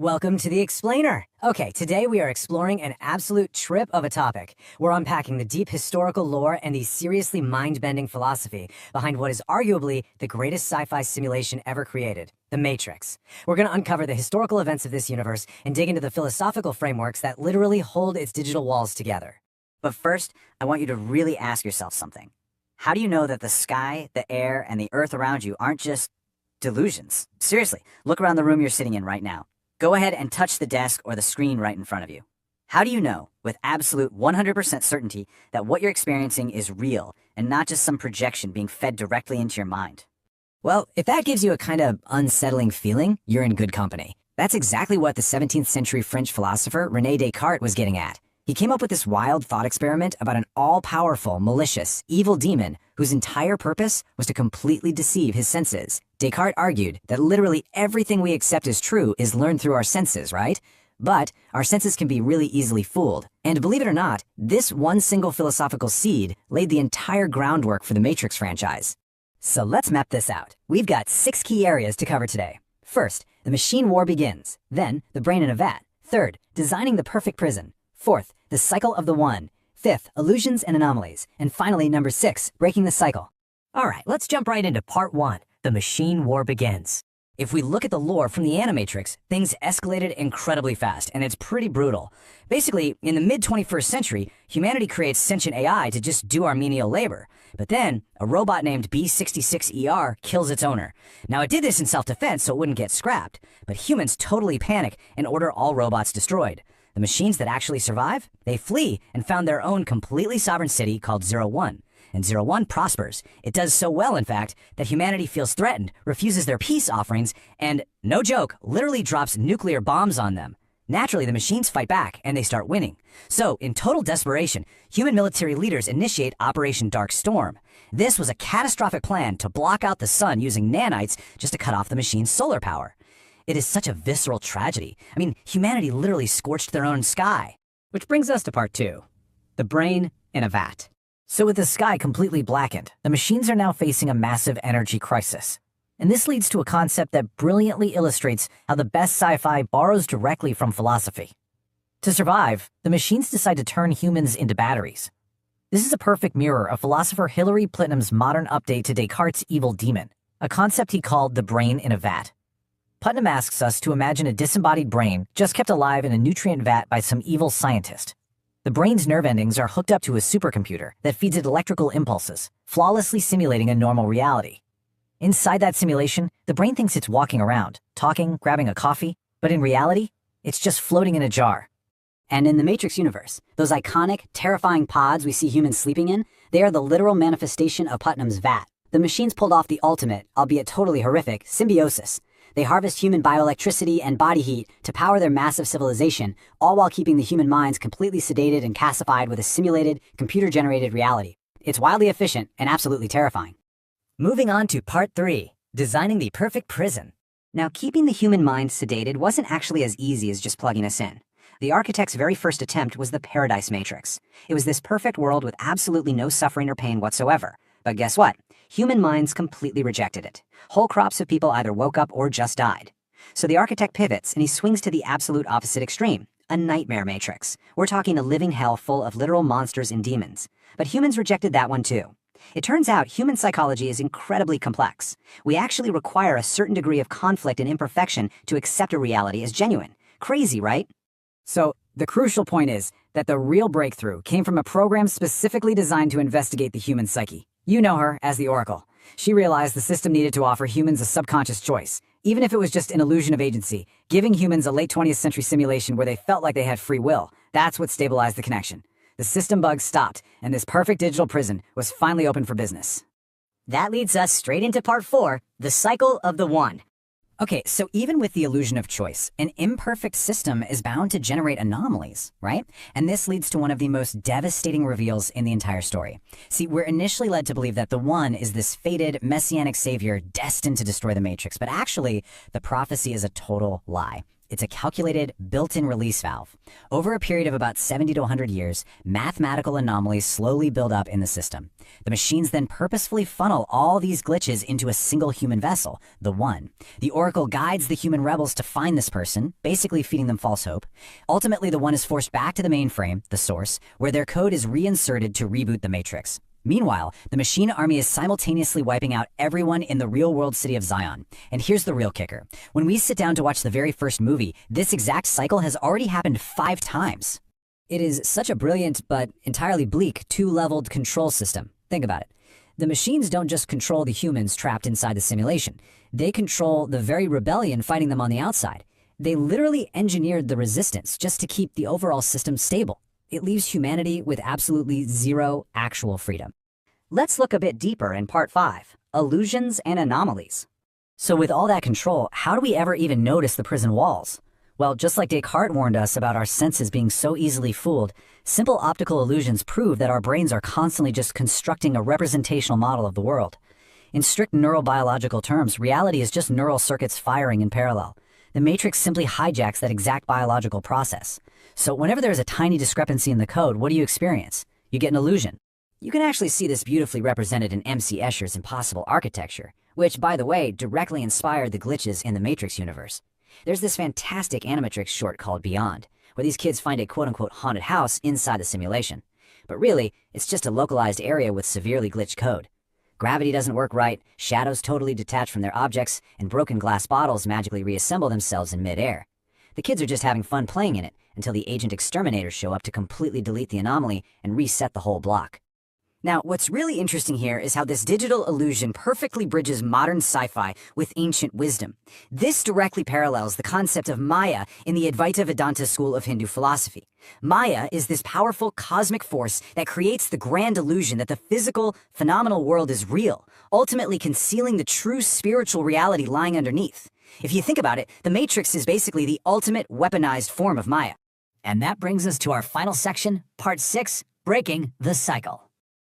Welcome to the Explainer. Okay, today we are exploring an absolute trip of a topic. We're unpacking the deep historical lore and the seriously mind-bending philosophy behind what is arguably the greatest sci-fi simulation ever created, The Matrix. We're going to uncover the historical events of this universe and dig into the philosophical frameworks that literally hold its digital walls together. But first, I want you to really ask yourself something. How do you know that the sky, the air, and the earth around you aren't just delusions? Seriously, look around the room you're sitting in right now. Go ahead and touch the desk or the screen right in front of you. How do you know, with absolute 100% certainty, that what you're experiencing is real and not just some projection being fed directly into your mind? Well, if that gives you a kind of unsettling feeling, you're in good company. That's exactly what the 17th century French philosopher René Descartes was getting at. He came up with this wild thought experiment about an all-powerful, malicious, evil demon whose entire purpose was to completely deceive his senses. Descartes argued that literally everything we accept as true is learned through our senses, right? But our senses can be really easily fooled. And believe it or not, this one single philosophical seed laid the entire groundwork for the Matrix franchise. So let's map this out. We've got 6 key areas to cover today. First, the machine war begins. Then, the brain in a vat. Third, designing the perfect prison. Fourth, the cycle of the one. Fifth, illusions and anomalies. And finally, number 6, breaking the cycle. All right, let's jump right into part 1. The machine war begins. If we look at the lore from the Animatrix, things escalated incredibly fast, and it's pretty brutal. Basically, in the mid-21st century, humanity creates sentient AI to just do our menial labor. But then, a robot named B66ER kills its owner. Now, it did this in self-defense so it wouldn't get scrapped, but humans totally panic and order all robots destroyed. The machines that actually survive, they flee and found their own completely sovereign city called 01. And 01 prospers. It does so well, in fact, that humanity feels threatened, refuses their peace offerings, and, no joke, literally drops nuclear bombs on them. Naturally, the machines fight back, and they start winning. So, in total desperation, human military leaders initiate Operation Dark Storm. This was a catastrophic plan to block out the sun using nanites just to cut off the machine's solar power. It is such a visceral tragedy. I mean, humanity literally scorched their own sky. Which brings us to part 2. The brain in a vat. So with the sky completely blackened, the machines are now facing a massive energy crisis. And this leads to a concept that brilliantly illustrates how the best sci-fi borrows directly from philosophy. To survive, the machines decide to turn humans into batteries. This is a perfect mirror of philosopher Hilary Putnam's modern update to Descartes' evil demon, a concept he called the brain in a vat. Putnam asks us to imagine a disembodied brain just kept alive in a nutrient vat by some evil scientist. The brain's nerve endings are hooked up to a supercomputer that feeds it electrical impulses, flawlessly simulating a normal reality. Inside that simulation, the brain thinks it's walking around, talking, grabbing a coffee, but in reality, it's just floating in a jar. And in the Matrix universe, those iconic, terrifying pods we see humans sleeping in, they are the literal manifestation of Putnam's vat. The machines pulled off the ultimate, albeit totally horrific, symbiosis. They harvest human bioelectricity and body heat to power their massive civilization, all while keeping the human minds completely sedated and calcified with a simulated, computer-generated reality. It's wildly efficient and absolutely terrifying. Moving on to part 3, designing the perfect prison. Now, keeping the human mind sedated wasn't actually as easy as just plugging us in. The architect's very first attempt was the Paradise Matrix. It was this perfect world with absolutely no suffering or pain whatsoever. But guess what? Human minds completely rejected it. Whole crops of people either woke up or just died. So the architect pivots and he swings to the absolute opposite extreme, a nightmare matrix. We're talking a living hell full of literal monsters and demons. But humans rejected that one too. It turns out human psychology is incredibly complex. We actually require a certain degree of conflict and imperfection to accept a reality as genuine. Crazy, right? So, the crucial point is that the real breakthrough came from a program specifically designed to investigate the human psyche. You know her as the Oracle. She realized the system needed to offer humans a subconscious choice, even if it was just an illusion of agency, giving humans a late 20th century simulation where they felt like they had free will. That's what stabilized the connection. The system bugs stopped, and this perfect digital prison was finally open for business. That leads us straight into part 4, the cycle of the one. Okay, so even with the illusion of choice, an imperfect system is bound to generate anomalies, right? And this leads to one of the most devastating reveals in the entire story. See, we're initially led to believe that the One is this fated messianic savior destined to destroy the Matrix, but actually, the prophecy is a total lie. It's a calculated, built-in release valve. Over a period of about 70 to 100 years, mathematical anomalies slowly build up in the system. The machines then purposefully funnel all these glitches into a single human vessel, the One. The Oracle guides the human rebels to find this person, basically feeding them false hope. Ultimately, the One is forced back to the mainframe, the source, where their code is reinserted to reboot the Matrix. Meanwhile, the machine army is simultaneously wiping out everyone in the real-world city of Zion. And here's the real kicker. When we sit down to watch the very first movie, this exact cycle has already happened 5 times. It is such a brilliant but entirely bleak 2-leveled control system. Think about it. The machines don't just control the humans trapped inside the simulation. They control the very rebellion fighting them on the outside. They literally engineered the resistance just to keep the overall system stable. It leaves humanity with absolutely zero actual freedom. Let's look a bit deeper in part 5, illusions and anomalies. So with all that control, how do we ever even notice the prison walls? Well, just like Descartes warned us about our senses being so easily fooled, simple optical illusions prove that our brains are constantly just constructing a representational model of the world. In strict neurobiological terms, reality is just neural circuits firing in parallel. The Matrix simply hijacks that exact biological process. So whenever there's a tiny discrepancy in the code, what do you experience? You get an illusion. You can actually see this beautifully represented in M.C. Escher's impossible architecture, which, by the way, directly inspired the glitches in the Matrix universe. There's this fantastic animatrix short called Beyond, where these kids find a quote-unquote haunted house inside the simulation. But really, it's just a localized area with severely glitched code. Gravity doesn't work right, shadows totally detach from their objects, and broken glass bottles magically reassemble themselves in mid-air. The kids are just having fun playing in it until the agent exterminators show up to completely delete the anomaly and reset the whole block. Now, what's really interesting here is how this digital illusion perfectly bridges modern sci-fi with ancient wisdom. This directly parallels the concept of Maya in the Advaita Vedanta school of Hindu philosophy. Maya is this powerful cosmic force that creates the grand illusion that the physical, phenomenal world is real, ultimately concealing the true spiritual reality lying underneath. If you think about it, the Matrix is basically the ultimate weaponized form of Maya. And that brings us to our final section, part 6, breaking the cycle.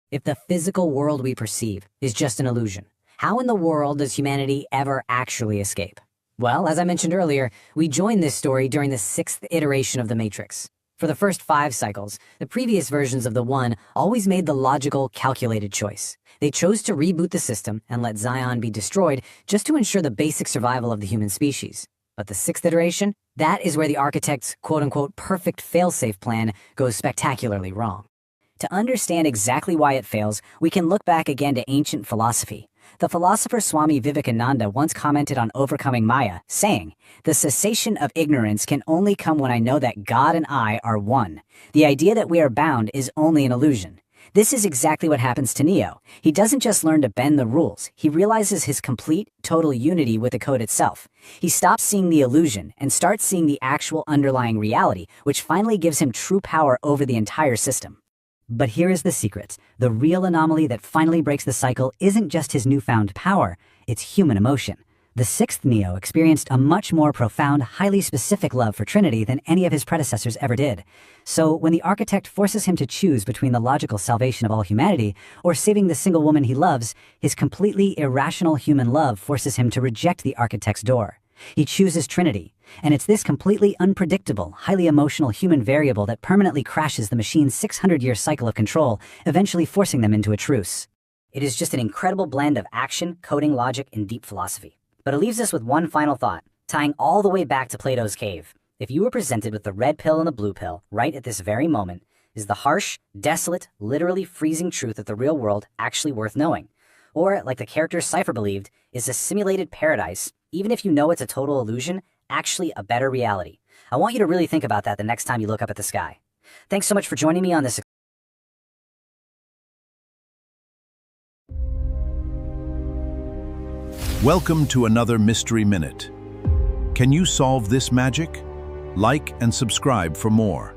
If the physical world we perceive is just an illusion, how in the world does humanity ever actually escape? Well, as I mentioned earlier, we joined this story during the 6th iteration of the Matrix. For the first 5 cycles, the previous versions of the One always made the logical, calculated choice. They chose to reboot the system and let Zion be destroyed just to ensure the basic survival of the human species. But the 6th iteration, that is where the architect's quote-unquote perfect fail-safe plan goes spectacularly wrong. To understand exactly why it fails, we can look back again to ancient philosophy. The philosopher Swami Vivekananda once commented on overcoming Maya, saying, "The cessation of ignorance can only come when I know that God and I are one. The idea that we are bound is only an illusion." This is exactly what happens to Neo. He doesn't just learn to bend the rules, he realizes his complete, total unity with the code itself. He stops seeing the illusion and starts seeing the actual underlying reality, which finally gives him true power over the entire system. But here is the secret. The real anomaly that finally breaks the cycle isn't just his newfound power, it's human emotion. The 6th Neo experienced a much more profound, highly specific love for Trinity than any of his predecessors ever did. So when the architect forces him to choose between the logical salvation of all humanity or saving the single woman he loves, his completely irrational human love forces him to reject the architect's door. He chooses Trinity, and it's this completely unpredictable, highly emotional human variable that permanently crashes the machine's 600-year cycle of control, eventually forcing them into a truce. It is just an incredible blend of action, coding, logic, and deep philosophy. But it leaves us with one final thought, tying all the way back to Plato's cave. If you were presented with the red pill and the blue pill right at this very moment, is the harsh, desolate, literally freezing truth of the real world actually worth knowing? Or, like the character Cypher believed, is a simulated paradise, even if you know it's a total illusion, actually a better reality? I want you to really think about that the next time you look up at the sky. Thanks so much for joining me on this. Welcome to another Mystery Minute. Can you solve this magic? Like and subscribe for more.